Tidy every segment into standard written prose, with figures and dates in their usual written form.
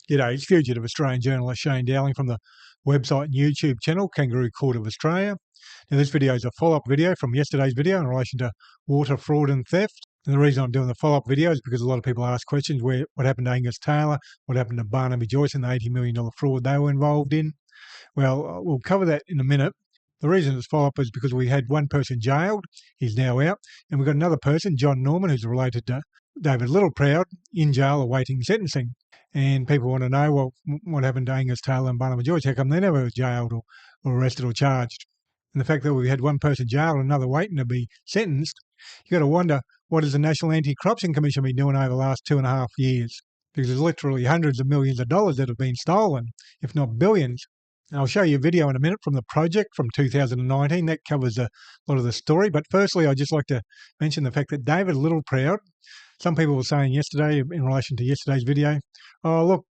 G'day, it's fugitive Australian journalist Shane Dowling from the website and YouTube channel Kangaroo Court of Australia. Now this video is a follow-up video from yesterday's video in relation to water fraud and theft. And the reason I'm doing the follow-up video is because a lot of people ask questions what happened to Angus Taylor, what happened to Barnaby Joyce and the $80 million fraud they were involved in. Well, we'll cover that in a minute. The reason it's follow-up is because we had one person jailed, he's now out, and we've got another person, John Norman, who's related to David Littleproud, in jail awaiting sentencing. And people want to know, well, what happened to Angus Taylor and Barnaby Joyce? How come they never were jailed or arrested or charged? And the fact that we had one person jailed and another waiting to be sentenced, you've got to wonder, what has the National Anti-Corruption Commission been doing over the last 2.5 years? Because there's literally hundreds of millions of dollars that have been stolen, if not billions. And I'll show you a video in a minute from the project from 2019. That covers a lot of the story. But firstly, I'd just like to mention the fact that David Littleproud, some people were saying yesterday in relation to yesterday's video, oh, look,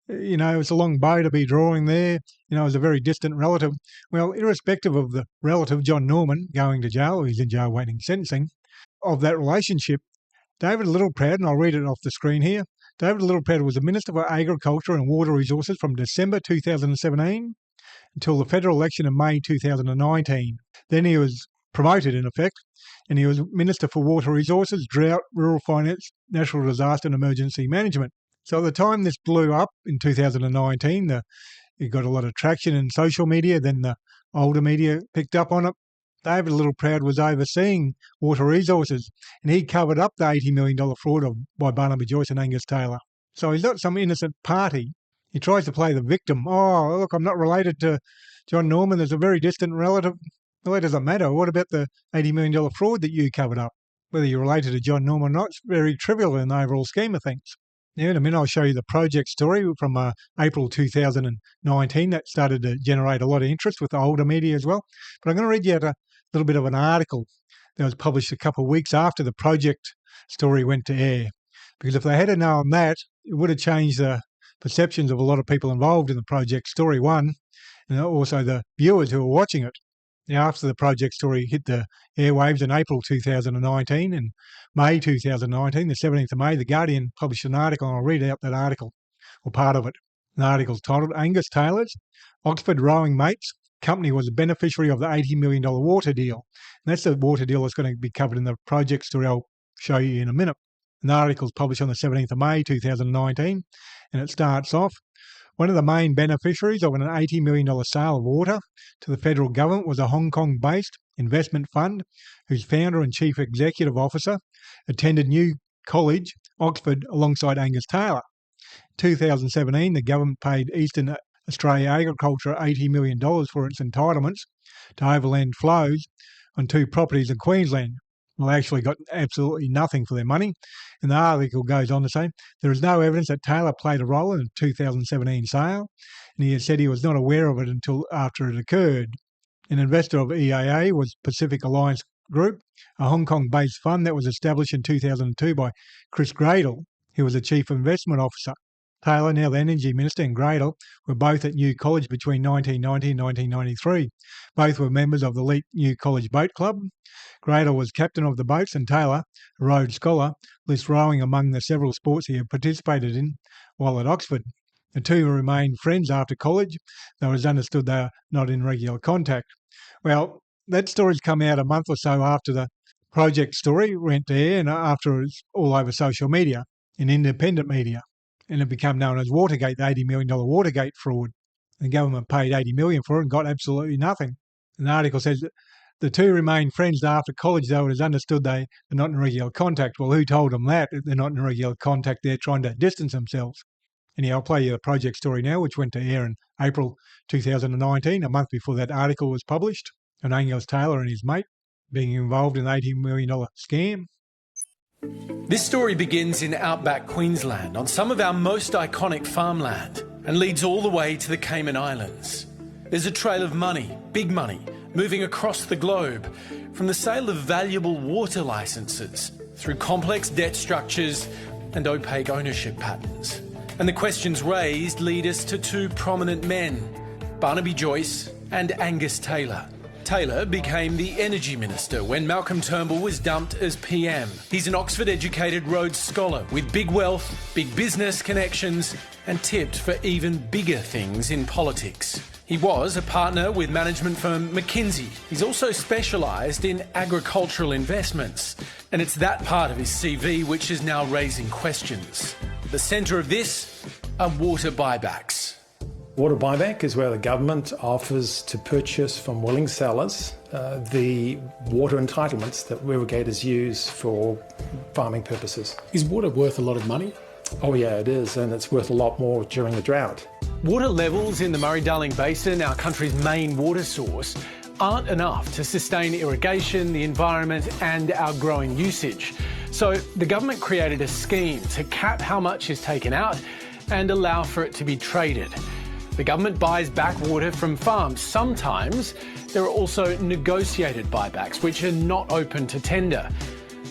it's a long bow to be drawing there. As a very distant relative. Well, irrespective of the relative, John Norman, going to jail, he's in jail waiting sentencing, of that relationship, David Littleproud, and I'll read it off the screen here, David Littleproud was the Minister for Agriculture and Water Resources from December 2017 until the federal election in May 2019. Then he was promoted, in effect, and he was Minister for Water Resources, Drought, Rural Finance, Natural Disaster and Emergency Management. So at the time this blew up in 2019, it got a lot of traction in social media, then the older media picked up on it. David Littleproud was overseeing water resources, and he covered up the $80 million fraud by Barnaby Joyce and Angus Taylor. So he's not some innocent party. He tries to play the victim. Oh, look, I'm not related to John Norman. There's a very distant relative. Well, that doesn't matter. What about the $80 million fraud that you covered up? Whether you're related to John Norman or not, it's very trivial in the overall scheme of things. Now, in a minute, I'll show you the project story from April 2019 that started to generate a lot of interest with the older media as well. But I'm going to read you out a little bit of an article that was published a couple of weeks after the project story went to air. Because if they had known that, it would have changed the perceptions of a lot of people involved in the project story, one, and also the viewers who were watching it. Now, after the project story hit the airwaves in April 2019, in May 2019, the 17th of May, The Guardian published an article, and I'll read out that article, or part of it. The article's titled, Angus Taylor's Oxford Rowing Mates Company was a beneficiary of the $80 million water deal. And that's the water deal that's going to be covered in the project story I'll show you in a minute. And the article's published on the 17th of May 2019, and it starts off, one of the main beneficiaries of an $80 million sale of water to the federal government was a Hong Kong-based investment fund whose founder and chief executive officer attended New College, Oxford, alongside Angus Taylor. In 2017, the government paid Eastern Australia Agriculture $80 million for its entitlements to overland flows on 2 properties in Queensland. Well, they actually got absolutely nothing for their money. And the article goes on to say, there is no evidence that Taylor played a role in the 2017 sale, and he has said he was not aware of it until after it occurred. An investor of EAA was Pacific Alliance Group, a Hong Kong-based fund that was established in 2002 by Chris Gradle, who was the chief investment officer. Taylor, now the Energy Minister, and Gradle were both at New College between 1990 and 1993. Both were members of the elite New College Boat Club. Gradle was captain of the boats, and Taylor, a Rhodes Scholar, lists rowing among the several sports he had participated in while at Oxford. The two remained friends after college, though it is understood they are not in regular contact. Well, that story's come out a month or so after the project story went to air and after it was all over social media, in independent media. And it became known as Watergate, the $80 million Watergate fraud. The government paid $80 million for it and got absolutely nothing. And the article says that the two remained friends after college, though it is understood they are not in regular contact. Well, who told them that? They're not in regular contact. They're trying to distance themselves. Anyhow, I'll play you the project story now, which went to air in April 2019, a month before that article was published, on Angus Taylor and his mate being involved in the $80 million scam. This story begins in outback Queensland on some of our most iconic farmland and leads all the way to the Cayman Islands. There's a trail of money, big money, moving across the globe from the sale of valuable water licences through complex debt structures and opaque ownership patterns. And the questions raised lead us to 2 prominent men, Barnaby Joyce and Angus Taylor. Taylor became the Energy Minister when Malcolm Turnbull was dumped as PM. He's an Oxford-educated Rhodes Scholar with big wealth, big business connections and tipped for even bigger things in politics. He was a partner with management firm McKinsey. He's also specialised in agricultural investments, and it's that part of his CV which is now raising questions. At the centre of this are water buybacks. Water buyback is where the government offers to purchase from willing sellers the water entitlements that irrigators use for farming purposes. Is water worth a lot of money? Oh yeah, it is, and it's worth a lot more during a drought. Water levels in the Murray-Darling Basin, our country's main water source, aren't enough to sustain irrigation, the environment and our growing usage. So the government created a scheme to cap how much is taken out and allow for it to be traded. The government buys back water from farms. Sometimes there are also negotiated buybacks, which are not open to tender.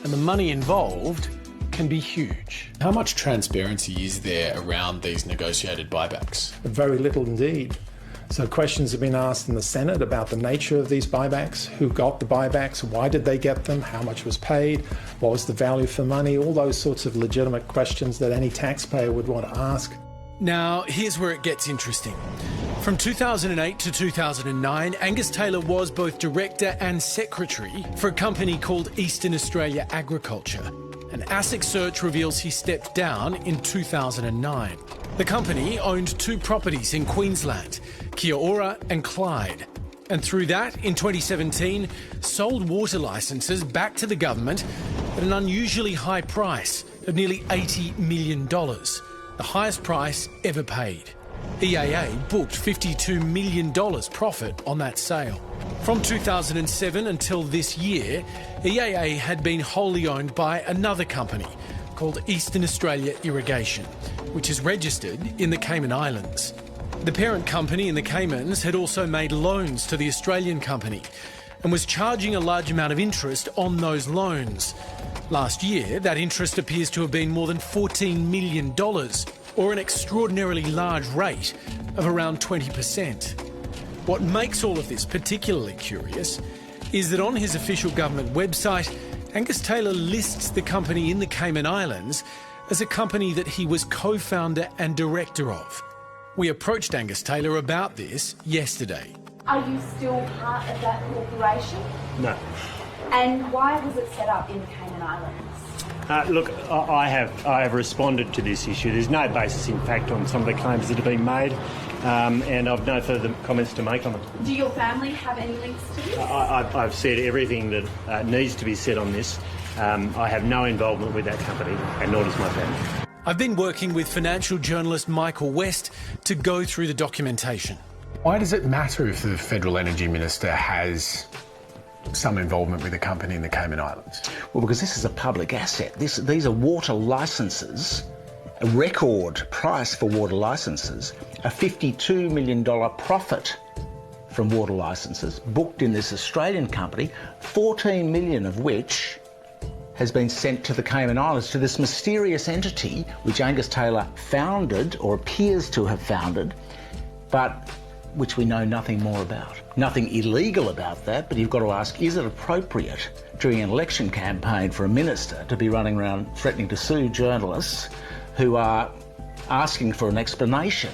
And the money involved can be huge. How much transparency is there around these negotiated buybacks? Very little indeed. So questions have been asked in the Senate about the nature of these buybacks, who got the buybacks, why did they get them, how much was paid, what was the value for money, all those sorts of legitimate questions that any taxpayer would want to ask. Now, here's where it gets interesting. From 2008 to 2009, Angus Taylor was both director and secretary for a company called Eastern Australia Agriculture. An ASIC search reveals he stepped down in 2009. The company owned two properties in Queensland, Kia and Clyde. And through that, in 2017, sold water licences back to the government at an unusually high price of nearly $80 million. The highest price ever paid. EAA booked $52 million profit on that sale. From 2007 until this year, EAA had been wholly owned by another company called Eastern Australia Irrigation, which is registered in the Cayman Islands. The parent company in the Caymans had also made loans to the Australian company and was charging a large amount of interest on those loans. Last year, that interest appears to have been more than $14 million, or an extraordinarily large rate of around 20%. What makes all of this particularly curious is that on his official government website, Angus Taylor lists the company in the Cayman Islands as a company that he was co-founder and director of. We approached Angus Taylor about this yesterday. Are you still part of that corporation? No. And why was it set up in the Cayman Islands? Look, I have responded to this issue. There's no basis in fact on some of the claims that have been made, and I've no further comments to make on it. Do your family have any links to this? I've said everything that needs to be said on this. I have no involvement with that company, and nor does my family. I've been working with financial journalist Michael West to go through the documentation. Why does it matter if the Federal Energy Minister has some involvement with a company in the Cayman Islands? Well, because this is a public asset. These are water licences, a record price for water licences, a $52 million profit from water licences booked in this Australian company, 14 million of which has been sent to the Cayman Islands, to this mysterious entity which Angus Taylor founded, or appears to have founded, but which we know nothing more about. Nothing illegal about that, but you've got to ask, is it appropriate during an election campaign for a minister to be running around threatening to sue journalists who are asking for an explanation?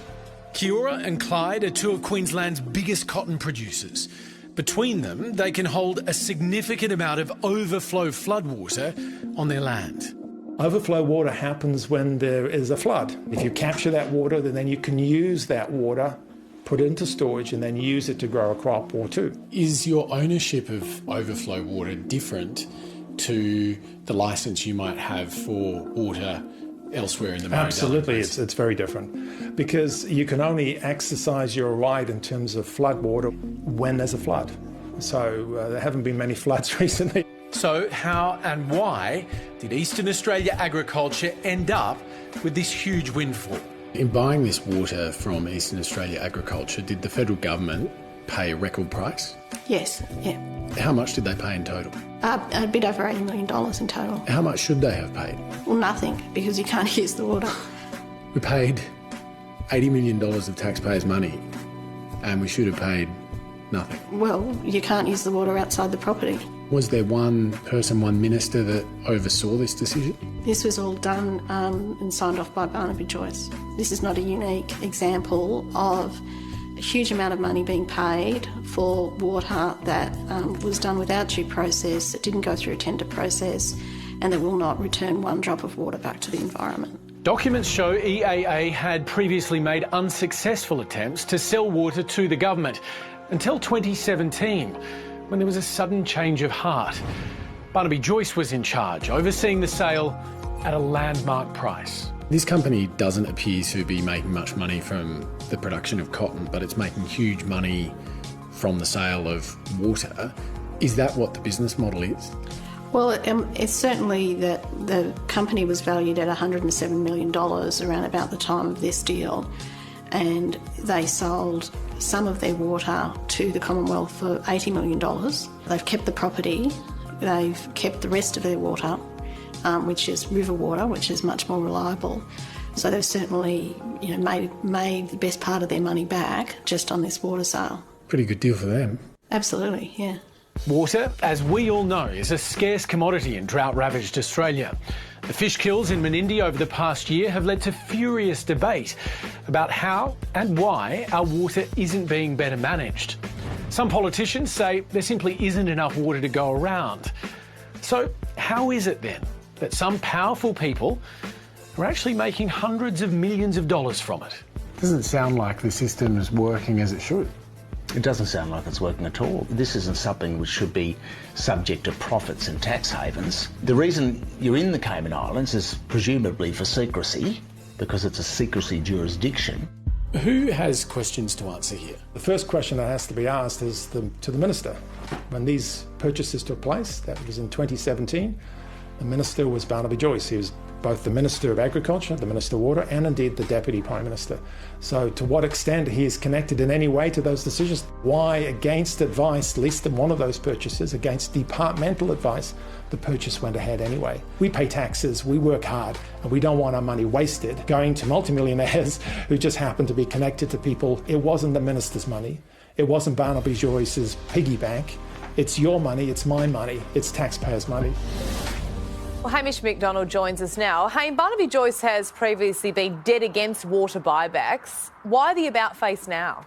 Kia and Clyde are two of Queensland's biggest cotton producers. Between them, they can hold a significant amount of overflow floodwater on their land. Overflow water happens when there is a flood. If you capture that water, then you can use that water, put it into storage, and then use it to grow a crop or two. Is your ownership of overflow water different to the licence you might have for water elsewhere in the Murray-Darling Absolutely, Basin? it's very different, because you can only exercise your right in terms of flood water when there's a flood. So there haven't been many floods recently. So how and why did Eastern Australia Agriculture end up with this huge windfall? In buying this water from Eastern Australia Agriculture, did the federal government pay a record price? Yes, yeah. How much did they pay in total? A bit over $80 million in total. How much should they have paid? Well, nothing, because you can't use the water. We paid $80 million of taxpayers' money, and we should have paid Nothing. Well, you can't use the water outside the property. Was there one person, one minister that oversaw this decision? This was all done and signed off by Barnaby Joyce. This is not a unique example of a huge amount of money being paid for water that was done without due process, that didn't go through a tender process, and that will not return one drop of water back to the environment. Documents show EAA had previously made unsuccessful attempts to sell water to the government until 2017, when there was a sudden change of heart. Barnaby Joyce was in charge, overseeing the sale at a landmark price. This company doesn't appear to be making much money from the production of cotton, but it's making huge money from the sale of water. Is that what the business model is? Well, it's certainly that the company was valued at $107 million around about the time of this deal, and they sold some of their water to the Commonwealth for $80 million. They've kept the property, they've kept the rest of their water, which is river water, which is much more reliable. So they've certainly, made the best part of their money back just on this water sale. Pretty good deal for them. Absolutely, yeah. Water, as we all know, is a scarce commodity in drought-ravaged Australia. The fish kills in Menindee over the past year have led to furious debate about how and why our water isn't being better managed. Some politicians say there simply isn't enough water to go around. So how is it then that some powerful people are actually making hundreds of millions of dollars from it? Doesn't sound like the system is working as it should. It doesn't sound like it's working at all. This isn't something which should be subject to profits and tax havens. The reason you're in the Cayman Islands is presumably for secrecy, because it's a secrecy jurisdiction. Who has questions to answer here? The first question that has to be asked is to the Minister. When these purchases took place, that was in 2017, the Minister was Barnaby Joyce. He was both the Minister of Agriculture, the Minister of Water, and indeed the Deputy Prime Minister. So to what extent he is connected in any way to those decisions? Why, against advice, at least in one of those purchases, against departmental advice, the purchase went ahead anyway? We pay taxes, we work hard, and we don't want our money wasted going to multimillionaires who just happen to be connected to people. It wasn't the Minister's money. It wasn't Barnaby Joyce's piggy bank. It's your money, it's my money, it's taxpayers' money. Well, Hamish McDonald joins us now. Hey, Barnaby Joyce has previously been dead against water buybacks. Why the about-face now?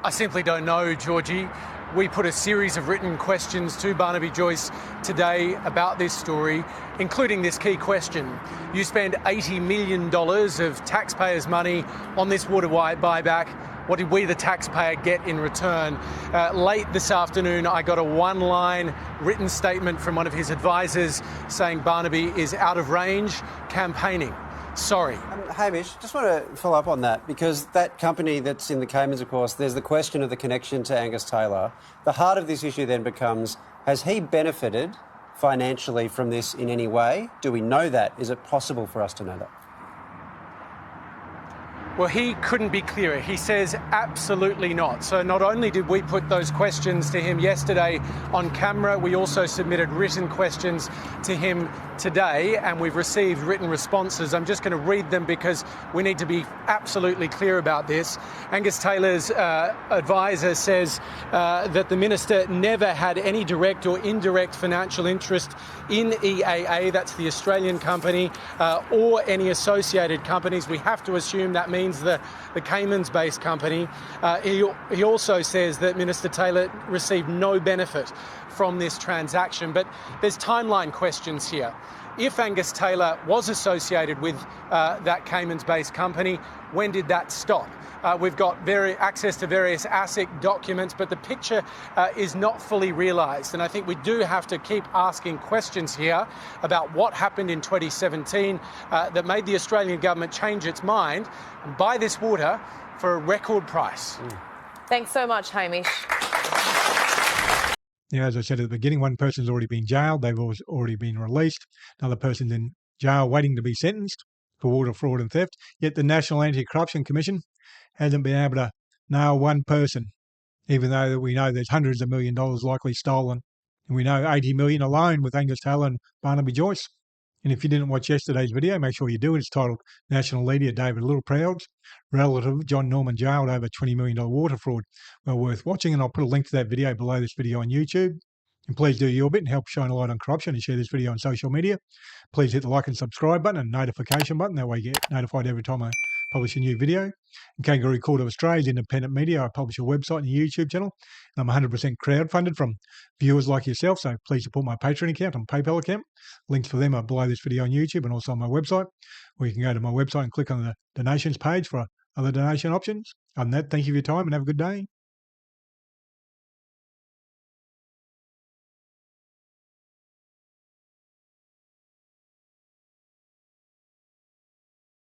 I simply don't know, Georgie. We put a series of written questions to Barnaby Joyce today about this story, including this key question. You spend $80 million of taxpayers' money on this water buyback. What did we, the taxpayer, get in return? Late this afternoon, I got a one-line written statement from one of his advisors saying Barnaby is out of range, campaigning. Sorry. Hamish, just want to follow up on that, because that company that's in the Caymans, of course, there's the question of the connection to Angus Taylor. The heart of this issue then becomes, has he benefited financially from this in any way? Do we know that? Is it possible for us to know that? Well, he couldn't be clearer. He says absolutely not. So not only did we put those questions to him yesterday on camera, we also submitted written questions to him today, and we've received written responses. I'm just going to read them because we need to be absolutely clear about this. Angus Taylor's advisor says that the minister never had any direct or indirect financial interest in EAA, that's the Australian company, or any associated companies. We have to assume that means the Caymans-based company. He also says that Minister Taylor received no benefit from this transaction. But there's timeline questions here. If Angus Taylor was associated with that Caymans-based company, when did that stop? We've got access to various ASIC documents, but the picture is not fully realised. And I think we do have to keep asking questions here about what happened in 2017 that made the Australian government change its mind and buy this water for a record price. Thanks so much, Hamish. Yeah, as I said at the beginning, one person's already been jailed. They've already been released. Another person's in jail waiting to be sentenced for water fraud and theft. Yet the National Anti-Corruption Commission hasn't been able to nail one person, even though we know there's hundreds of $1 million likely stolen. And we know $80 million alone with Angus Taylor and Barnaby Joyce. And if you didn't watch yesterday's video, make sure you do. It's titled National Leader David Littleproud's relative John Norman jailed over $20 million water fraud. Well worth watching, and I'll put a link to that video below this video on YouTube. And please do your bit and help shine a light on corruption and share this video on social media. Please hit the like and subscribe button and notification button. That way you get notified every time I publish a new video. And Kangaroo Court of Australia's independent media. I publish a website and a YouTube channel. And I'm 100% crowdfunded from viewers like yourself, so please support my Patreon account and PayPal account. Links for them are below this video on YouTube and also on my website, or you can go to my website and click on the donations page for other donation options. Other than that, thank you for your time and have a good day.